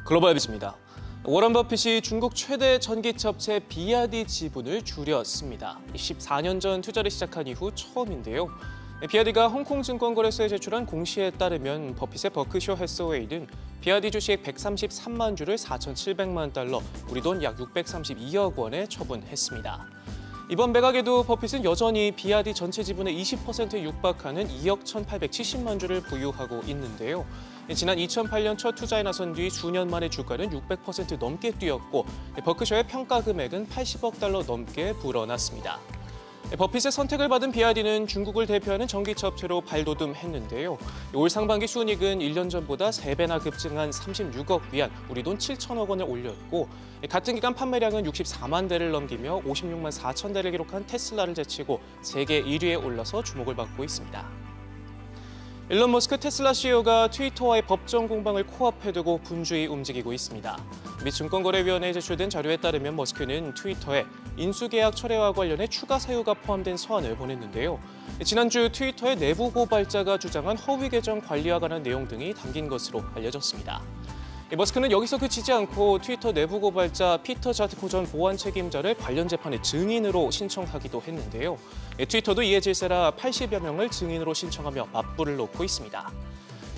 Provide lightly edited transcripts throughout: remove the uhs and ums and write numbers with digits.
글로벌 비즈입니다. 워런 버핏이 중국 최대 전기차 업체 비아디 지분을 줄였습니다. 14년 전 투자를 시작한 이후 처음인데요. 비아디가 홍콩증권거래소에 제출한 공시에 따르면 버핏의 버크셔 해서웨이는 비아디 주식 133만 주를 4,700만 달러, 우리 돈 약 632억 원에 처분했습니다. 이번 매각에도 버핏은 여전히 비아디 전체 지분의 20%에 육박하는 2억 1,870만 주를 보유하고 있는데요. 지난 2008년 첫 투자에 나선 뒤 수년 만에 주가는 600% 넘게 뛰었고 버크셔의 평가 금액은 80억 달러 넘게 불어났습니다. 버핏의 선택을 받은 비아디는 중국을 대표하는 전기차 업체로 발돋움했는데요. 올 상반기 수익은 1년 전보다 3배나 급증한 36억 위안, 우리 돈 7천억 원을 올렸고 같은 기간 판매량은 64만 대를 넘기며 56만 4천 대를 기록한 테슬라를 제치고 세계 1위에 올라서 주목을 받고 있습니다. 일론 머스크 테슬라 CEO가 트위터와의 법정 공방을 코앞에 두고 분주히 움직이고 있습니다. 미 증권거래위원회에 제출된 자료에 따르면 머스크는 트위터에 인수계약 철회와 관련해 추가 사유가 포함된 서한을 보냈는데요. 지난주 트위터의 내부 고발자가 주장한 허위 계정 관리와 관한 내용 등이 담긴 것으로 알려졌습니다. 머스크는 여기서 그치지 않고 트위터 내부 고발자 피터 자트코 전 보안 책임자를 관련 재판의 증인으로 신청하기도 했는데요. 트위터도 이에 질세라 80여 명을 증인으로 신청하며 맞불을 놓고 있습니다.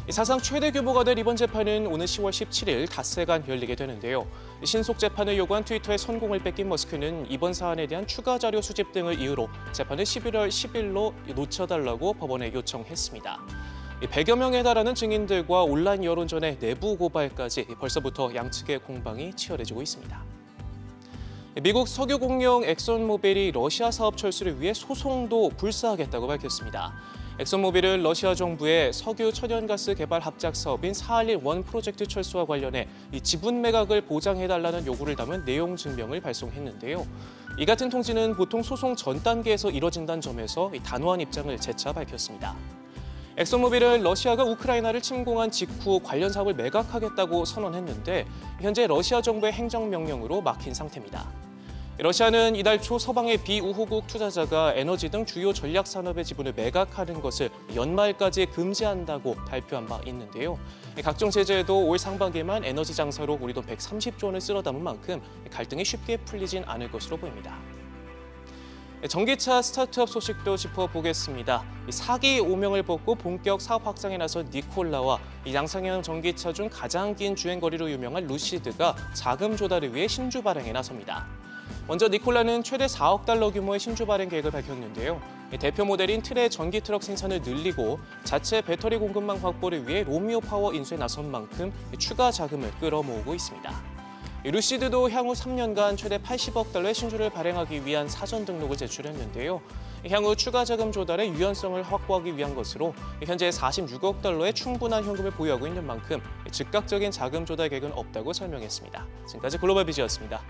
사상 최대 규모가 될 이번 재판은 오는 10월 17일 닷새간 열리게 되는데요. 신속 재판을 요구한 트위터의 선공을 뺏긴 머스크는 이번 사안에 대한 추가 자료 수집 등을 이유로 재판을 11월 10일로 놓쳐달라고 법원에 요청했습니다. 100여 명에 달하는 증인들과 온라인 여론전의 내부 고발까지 벌써부터 양측의 공방이 치열해지고 있습니다. 미국 석유 공룡 엑손모빌이 러시아 사업 철수를 위해 소송도 불사하겠다고 밝혔습니다. 엑손모빌은 러시아 정부의 석유 천연가스 개발 합작 사업인 사할린1 프로젝트 철수와 관련해 이 지분 매각을 보장해달라는 요구를 담은 내용 증명을 발송했는데요. 이 같은 통지는 보통 소송 전 단계에서 이뤄진다는 점에서 단호한 입장을 재차 밝혔습니다. 엑손모빌은 러시아가 우크라이나를 침공한 직후 관련 사업을 매각하겠다고 선언했는데 현재 러시아 정부의 행정명령으로 막힌 상태입니다. 러시아는 이달 초 서방의 비우호국 투자자가 에너지 등 주요 전략 산업의 지분을 매각하는 것을 연말까지 금지한다고 발표한 바 있는데요. 각종 제재에도 올 상반기에만 에너지 장사로 우리 돈 130조 원을 쓸어 담은 만큼 갈등이 쉽게 풀리진 않을 것으로 보입니다. 전기차 스타트업 소식도 짚어보겠습니다. 사기 오명을 벗고 본격 사업 확장에 나선 니콜라와 양산형 전기차 중 가장 긴 주행거리로 유명한 루시드가 자금 조달을 위해 신주 발행에 나섭니다. 먼저 니콜라는 최대 4억 달러 규모의 신주 발행 계획을 밝혔는데요. 대표 모델인 틀의 전기 트럭 생산을 늘리고 자체 배터리 공급망 확보를 위해 로미오 파워 인수에 나선 만큼 추가 자금을 끌어모으고 있습니다. 루시드도 향후 3년간 최대 80억 달러의 신주를 발행하기 위한 사전 등록을 제출했는데요. 향후 추가 자금 조달의 유연성을 확보하기 위한 것으로 현재 46억 달러의 충분한 현금을 보유하고 있는 만큼 즉각적인 자금 조달 계획은 없다고 설명했습니다. 지금까지 글로벌 비즈였습니다.